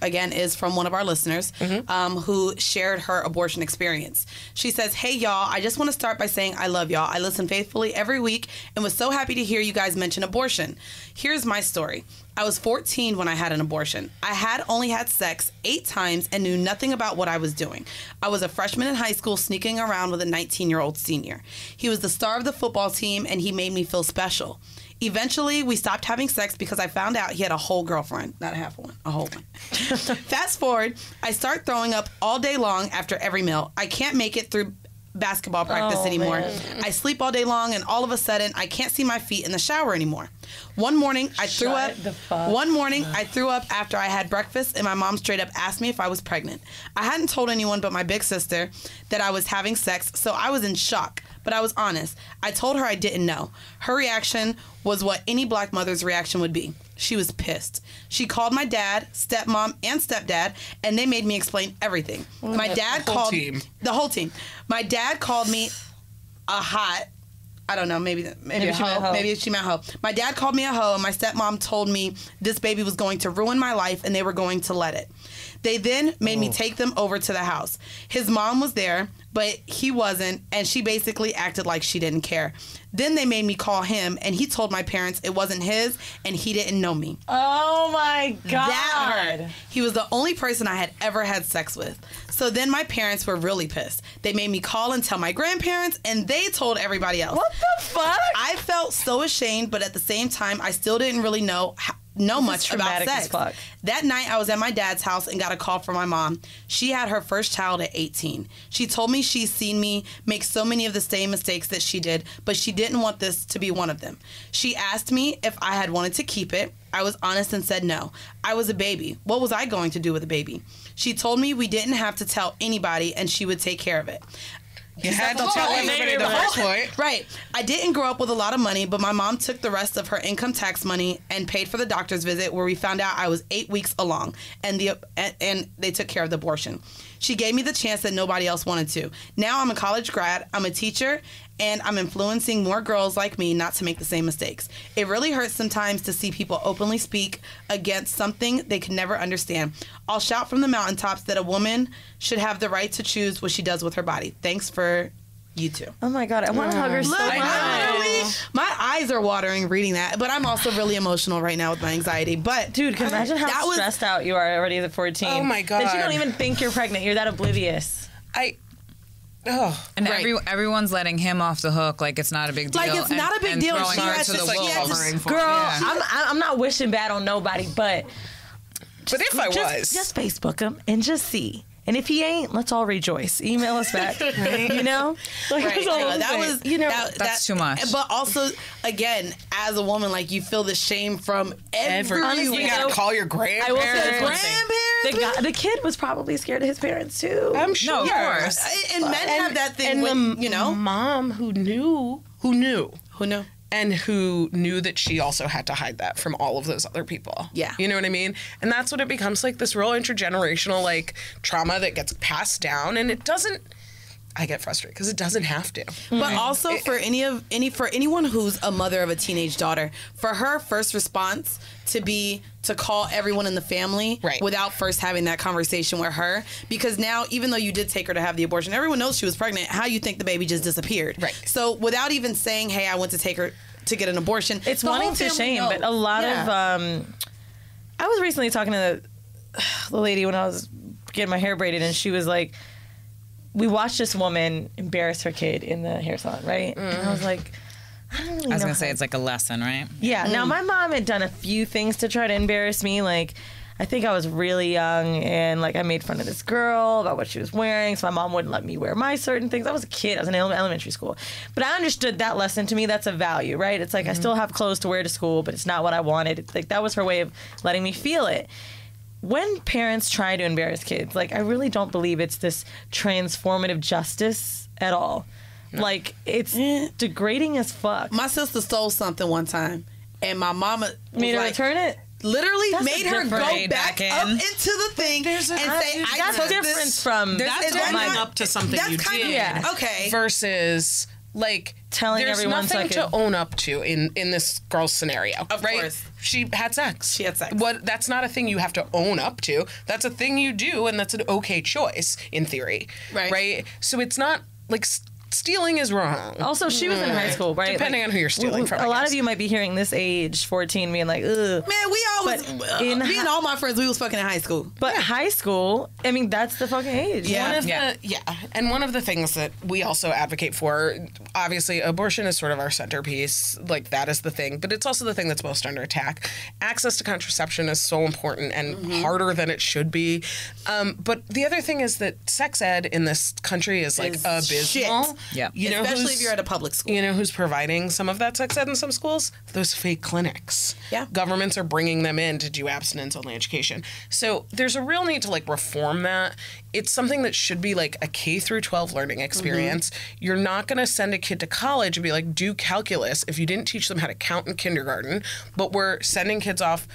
again, is from one of our listeners who shared her abortion experience. She says, "Hey, y'all, I just want to start by saying I love y'all. I listen faithfully every week and was so happy to hear you guys mention abortion. Here's my story. I was 14 when I had an abortion. I had only had sex 8 times and knew nothing about what I was doing. I was a freshman in high school sneaking around with a 19-year-old senior. He was the star of the football team and he made me feel special. Eventually, we stopped having sex because I found out he had a whole girlfriend. Not a half one, a whole one. Fast forward, I start throwing up all day long after every meal. I can't make it through basketball practice anymore. Man. I sleep all day long, and all of a sudden, I can't see my feet in the shower anymore. One morning, I threw up. I threw up after I had breakfast, and my mom straight up asked me if I was pregnant. I hadn't told anyone but my big sister that I was having sex, so I was in shock. But I was honest. I told her I didn't know. Her reaction was what any black mother's reaction would be. She was pissed. She called my dad, stepmom, and stepdad, and they made me explain everything. My dad called the whole team. My dad called me a hot. I don't know. Maybe she meant hoe. My dad called me a hoe, and my stepmom told me this baby was going to ruin my life, and they were going to let it. They then made me take them over to the house. His mom was there, but he wasn't, and she basically acted like she didn't care. Then they made me call him, and he told my parents it wasn't his, and he didn't know me. Oh, my God. That hurt. He was the only person I had ever had sex with. So then my parents were really pissed. They made me call and tell my grandparents, and they told everybody else. What the fuck? I felt so ashamed, but at the same time, I still didn't really know much about sex. That night, I was at my dad's house and got a call from my mom. She had her first child at 18. She told me she's seen me make so many of the same mistakes that she did, but she didn't want this to be one of them. She asked me if I had wanted to keep it. I was honest and said no. I was a baby. What was I going to do with a baby? She told me we didn't have to tell anybody and she would take care of it. You had to tell everybody the first point. Right. I didn't grow up with a lot of money, but my mom took the rest of her income tax money and paid for the doctor's visit where we found out I was 8 weeks along, and they took care of the abortion. She gave me the chance that nobody else wanted to. Now I'm a college grad, I'm a teacher, and I'm influencing more girls like me not to make the same mistakes. It really hurts sometimes to see people openly speak against something they could never understand. I'll shout from the mountaintops that a woman should have the right to choose what she does with her body. Thanks for you too. Oh my God, I want to hug her so much. My eyes are watering reading that, but I'm also really emotional right now with my anxiety. But dude, can you imagine how stressed out you are already at 14? Oh my God. That you don't even think you're pregnant. You're that oblivious. And everyone's letting him off the hook like it's not a big deal. Like it's not a big deal. She has to, girl, I'm not wishing bad on nobody, but if I was, just Facebook him and just see. And if he ain't, let's all rejoice. Email us back. You know? Like, right. That's too much. But also, again, as a woman, like, you feel the shame from everyone. You gotta call your grandparents. I will say the kid was probably scared of his parents, too. I'm sure. No, of course. And men have that thing and when, the mom who knew. And who knew that she also had to hide that from all of those other people. Yeah. You know what I mean? And that's what it becomes, like, this real intergenerational, like, trauma that gets passed down. And it doesn't... I get frustrated because it doesn't have to. But also for anyone who's a mother of a teenage daughter, for her first response to be to call everyone in the family without first having that conversation with her, because now even though you did take her to have the abortion, everyone knows she was pregnant. How you think the baby just disappeared? Right. So without even saying, "Hey, I went to take her to get an abortion," it's wanting to shame. But a lot of I was recently talking to the lady when I was getting my hair braided, and she was like, we watched this woman embarrass her kid in the hair salon, right? And I was like, I don't really know. I was going to say it's like a lesson, right? Yeah. Now, my mom had done a few things to try to embarrass me. Like, I think I was really young, and, like, I made fun of this girl about what she was wearing, so my mom wouldn't let me wear my certain things. I was a kid. I was in elementary school. But I understood that lesson. To me, that's a value, right? It's like I still have clothes to wear to school, but it's not what I wanted. It's like that was her way of letting me feel it. When parents try to embarrass kids, like, I really don't believe it's this transformative justice at all. No. Like, it's degrading as fuck. My sister stole something one time, and my mama made her return it? Literally made her go back up into the thing and say, I took this from... That's owning up to something you did. Okay. Versus... like Telling there's everyone nothing so I to own up to in this girl's scenario. Of right? course. She had sex. She had sex. That's not a thing you have to own up to. That's a thing you do, and that's an okay choice in theory. Right? So it's not like stealing is wrong. Also, she was in high school, right? Depending on who you're stealing from. A I lot guess. of you might be hearing this age, 14, being like, ugh. Man, we always, me and all my friends, we was fucking in high school. But high school, I mean, that's the fucking age. Yeah. And one of the things that we also advocate for, obviously, abortion is sort of our centerpiece. Like, that is the thing. But it's also the thing that's most under attack. Access to contraception is so important and harder than it should be. But the other thing is that sex ed in this country is, like, abysmal. Shit. Yeah. You know, Especially if you're at a public school. You know who's providing some of that sex ed in some schools? Those fake clinics. Yeah. Governments are bringing them in to do abstinence-only education. So there's a real need to, like, reform that. It's something that should be, like, a K through 12 learning experience. You're not going to send a kid to college and be like, do calculus if you didn't teach them how to count in kindergarten. But we're sending kids off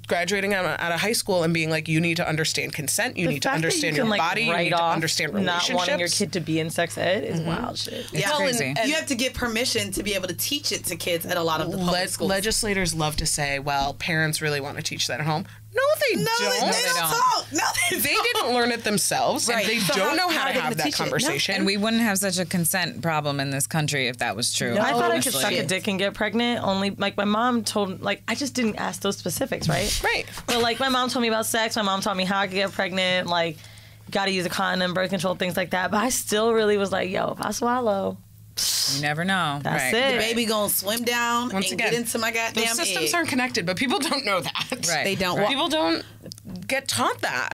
graduating out of high school and being like, you need to understand consent, you need to understand your body, you need to understand relationships. Not wanting your kid to be in sex ed is wild shit. It's crazy. And you have to get permission to be able to teach it to kids at a lot of the public schools. Legislators love to say, well, parents really want to teach that at home. No, they don't. They don't talk. No, They didn't learn it themselves, Right. and they So don't know how how are to they have gonna that teach it? No. conversation. And we wouldn't have such a consent problem in this country if that was true. I thought I could honestly. suck a dick and get pregnant. Only, like, my mom told, like, I just didn't ask those specifics, right? Right. But, like, my mom told me about sex. My mom taught me how I could get pregnant. Like, got to use a condom, birth control, things like that. But I still really was like, yo, if I swallow, You never know. That's right. it. the baby gonna swim down Once and again, get into my goddamn Those systems egg. aren't connected, but people don't know that. Right. They don't. Right. People don't get taught that.